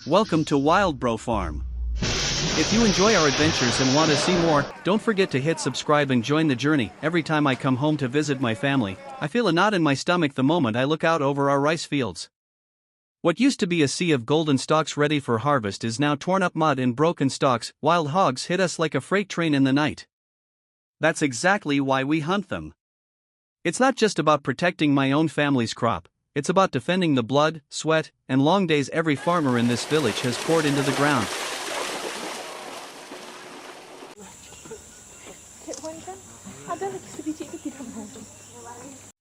Welcome to WildBro Farm. If you enjoy our adventures and want to see more, don't forget to hit subscribe and join the journey. Every time I come home to visit my family, I feel a knot in my stomach the moment I look out over our rice fields. What used to be a sea of golden stalks ready for harvest is now torn up mud and broken stalks. Wild hogs hit us like a freight train in the night. That's exactly why we hunt them. It's not just about protecting my own family's crop, it's about defending the blood, sweat, and long days every farmer in this village has poured into the ground.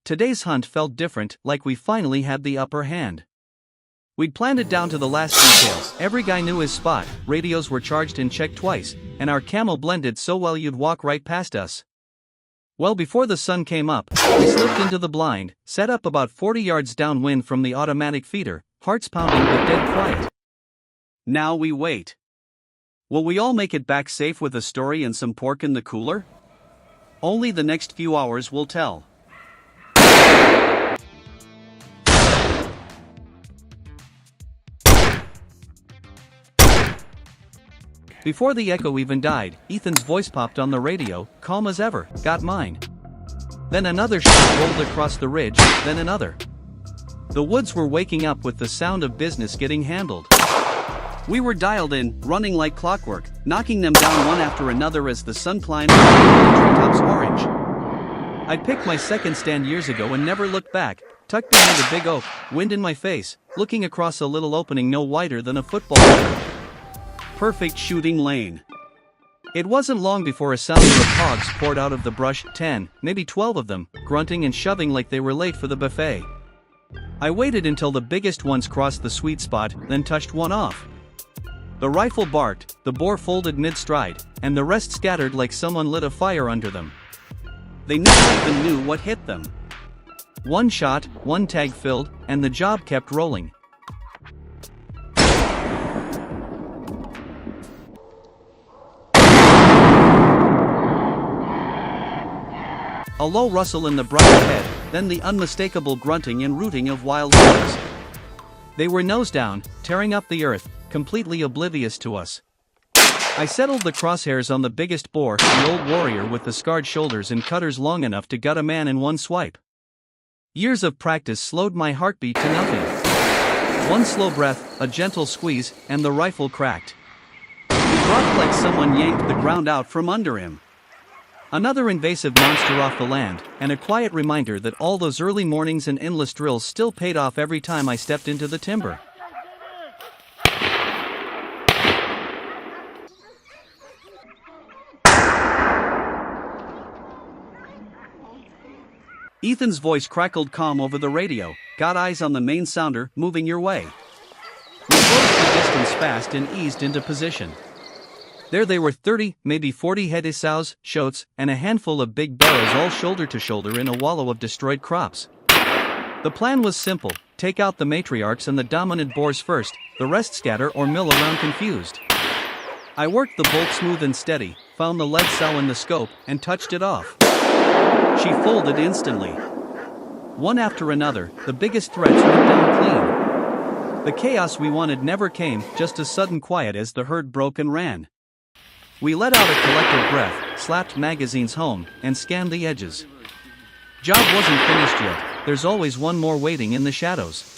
Today's hunt felt different, like we finally had the upper hand. We'd planned it down to the last details. Every guy knew his spot, radios were charged and checked twice, and our camel blended so well you'd walk right past us. Well, before the sun came up, we slipped into the blind, set up about 40 yards downwind from the automatic feeder, hearts pounding but dead quiet. Now we wait. Will we all make it back safe with a story and some pork in the cooler? Only the next few hours will tell. Before the echo even died, Ethan's voice popped on the radio, calm as ever. Got mine. Then another shot rolled across the ridge, then another. The woods were waking up with the sound of business getting handled. We were dialed in, running like clockwork, knocking them down one after another as the sun climbed and the treetops orange. I'd picked my second stand years ago and never looked back, tucked behind a big oak, wind in my face, looking across a little opening no wider than a football field. Perfect shooting lane. It wasn't long before a salvo of hogs poured out of the brush, 10, maybe 12 of them, grunting and shoving like they were late for the buffet. I waited until the biggest ones crossed the sweet spot, then touched one off. The rifle barked, the boar folded mid-stride, and the rest scattered like someone lit a fire under them. They never even knew what hit them. One shot, one tag filled, and the job kept rolling. A low rustle in the brush ahead, then the unmistakable grunting and rooting of wild hogs. They were nose down, tearing up the earth, completely oblivious to us. I settled the crosshairs on the biggest boar, the old warrior with the scarred shoulders and cutters long enough to gut a man in one swipe. Years of practice slowed my heartbeat to nothing. One slow breath, a gentle squeeze, and the rifle cracked. He dropped like someone yanked the ground out from under him. Another invasive monster off the land, and a quiet reminder that all those early mornings and endless drills still paid off every time I stepped into the timber. Ethan's voice crackled calm over the radio. Got eyes on the main sounder, moving your way. We closed the distance fast and eased into position. There they were, 30, maybe 40 head of sows, shotes, and a handful of big bellows all shoulder to shoulder in a wallow of destroyed crops. The plan was simple, take out the matriarchs and the dominant boars first, the rest scatter or mill around confused. I worked the bolt smooth and steady, found the lead sow in the scope, and touched it off. She folded instantly. One after another, the biggest threats went down clean. The chaos we wanted never came, just a sudden quiet as the herd broke and ran. We let out a collective breath, slapped magazines home, and scanned the edges. Job wasn't finished yet, there's always one more waiting in the shadows.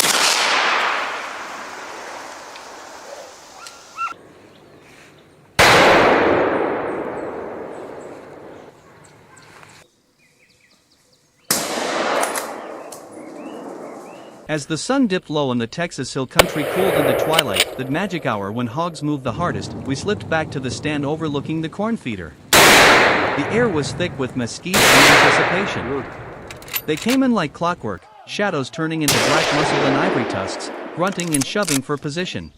As the sun dipped low and the Texas Hill Country cooled into twilight, the magic hour when hogs move the hardest, we slipped back to the stand overlooking the corn feeder. The air was thick with mesquite and anticipation. They came in like clockwork, shadows turning into black muscle and ivory tusks, grunting and shoving for position.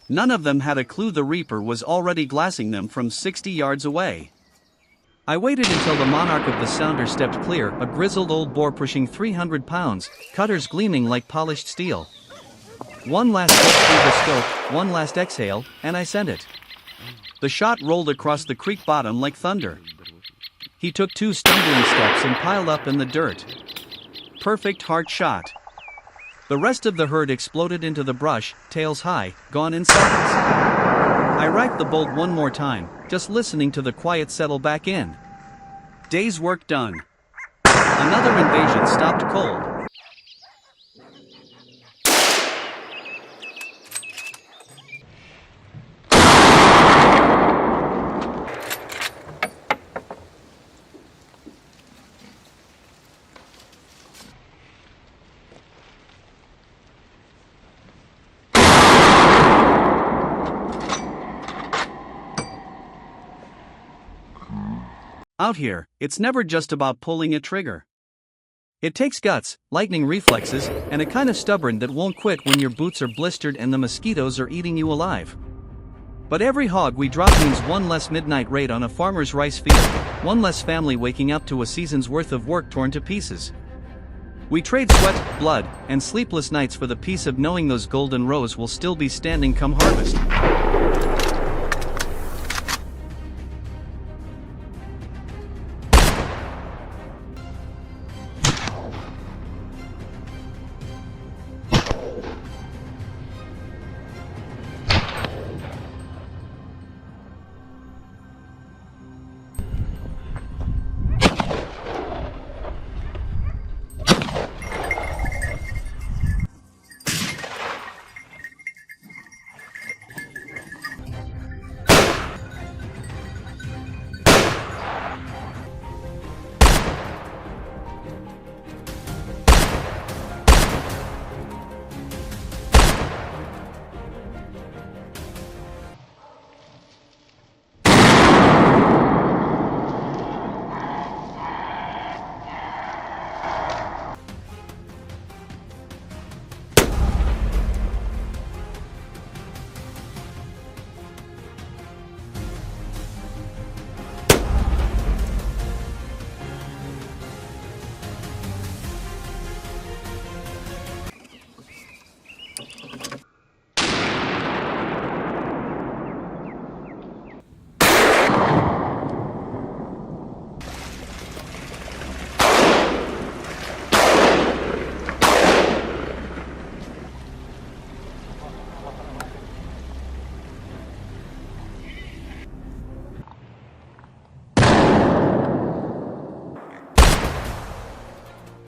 None of them had a clue the reaper was already glassing them from 60 yards away. I waited until the monarch of the sounder stepped clear, a grizzled old boar pushing 300 pounds, cutters gleaming like polished steel. One last look through the scope, one last exhale, and I sent it. The shot rolled across the creek bottom like thunder. He took 2 stumbling steps and piled up in the dirt. Perfect heart shot. The rest of the herd exploded into the brush, tails high, gone in seconds. I racked the bolt one more time, just listening to the quiet settle back in. Day's work done. Another invasion stopped cold. Out here, it's never just about pulling a trigger. It takes guts, lightning reflexes, and a kind of stubborn that won't quit when your boots are blistered and the mosquitoes are eating you alive. But every hog we drop means one less midnight raid on a farmer's rice field, one less family waking up to a season's worth of work torn to pieces. We trade sweat, blood, and sleepless nights for the peace of knowing those golden rows will still be standing come harvest.